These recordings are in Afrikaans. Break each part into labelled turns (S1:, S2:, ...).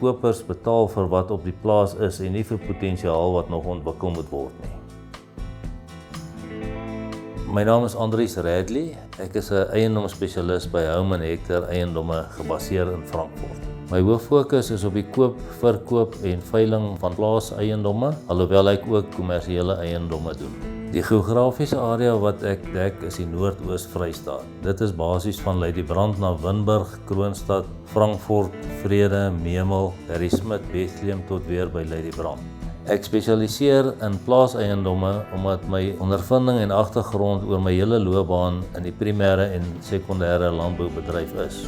S1: kopers betaal vir wat op die plaas is en nie vir potensiaal wat nog ontwikkel moet word nie. My naam is Andries Radley. Ek is 'n eiendomsspesialis by Home & Hector Eiendomme gebaseer in Frankfurt. My hooffokus is op die koop, verkoop en veiling van plaaseiendomme, alhoewel ek ook kommersiële eiendomme doen. Die geografiese area wat ek dek is die Noordoos-Vrystaat. Dit is basies van Ladybrand na Winburg, Kroonstad, Frankfurt, Vrede, Memel, Harrismith, Bethlehem tot weer by Ladybrand. Ek spesialiseer in plaaseiendomme omdat my ondervinding en agtergrond oor my hele loopbaan in die primêre en sekondêre landboubedryf is.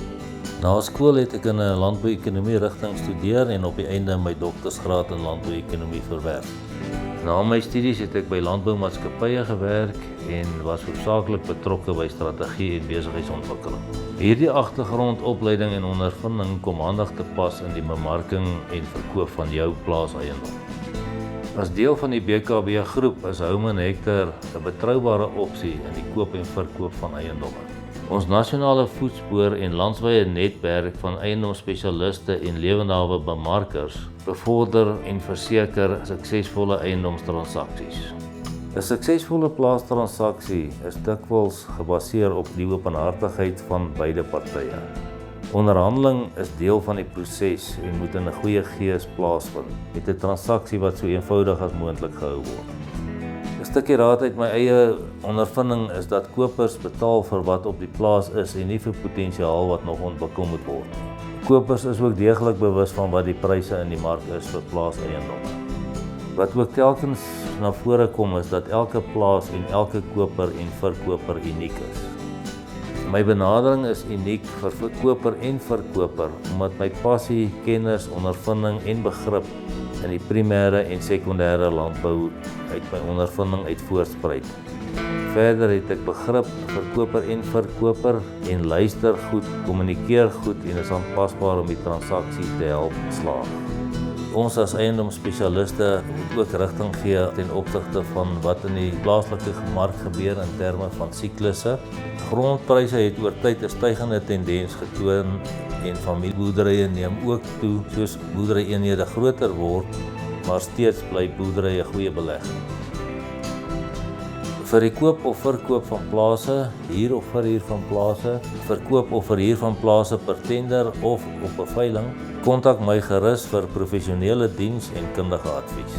S1: Na skool het ek in 'n landbouekonomie rigting studeer en op die einde my doktorsgraad in landbouekonomie verwerf. Na my studies het ek by landboumaatskappye gewerk en was hoofsaaklik betrokke by strategie en besigheidsontwikkeling. Hierdie agtergrondopleiding en ondervinding kom handig te pas in die bemarking en verkoop van jou plaaseiendom. As deel van die BKB groep is Home & Hector 'n betroubare opsie in die koop en verkoop van eiendomme. Ons nasionale voetspoor en landwyse netwerk van eiendomsspesialiste en lewendawe bemarkers bevorder en verseker suksesvolle eiendomstransaksies. 'n Suksesvolle plaastransaksie is dikwels gebaseer op die openhartigheid van beide partye. Onderhandeling is deel van die proses en moet in 'n goeie gees plaasvind, met 'n transaksie wat so eenvoudig as moontlik gehou word. 'n Stukkie raad uit my eie ondervinding is dat kopers betaal vir wat op die plaas is en nie vir potensiaal wat nog ontwikkel moet word nie. Kopers is ook deeglik bewus van wat die pryse in die mark is vir plaaseiendomme. Wat ook telkens na vore kom is dat elke plaas en elke koper en verkoper uniek is. My benadering is uniek vir koper en verkoper omdat my passie, kennis, ondervinding en begrip in die primêre en sekondêre landbou uit my ondervinding uit voortspruit. Verder het ek begrip vir koper en verkoper en luister goed, kommunikeer goed en is aanpasbaar om die transaksie te help slaag. Ons as eiendomsspesialiste moet ook rigting gee ten opsigte van wat in die plaaslike mark gebeur in terme van siklusse. Grondpryse het oor tyd 'n stygende tendens getoon en familieboerderye neem ook toe soos boerderyeenhede groter word, maar steeds bly boerdery 'n goeie belegging. Vir die koop of verkoop van plase, huur of verhuur van plase, verkoop of verhuur van plase per tender of op 'n veiling, kontak my gerus vir professionele diens en kundige advies.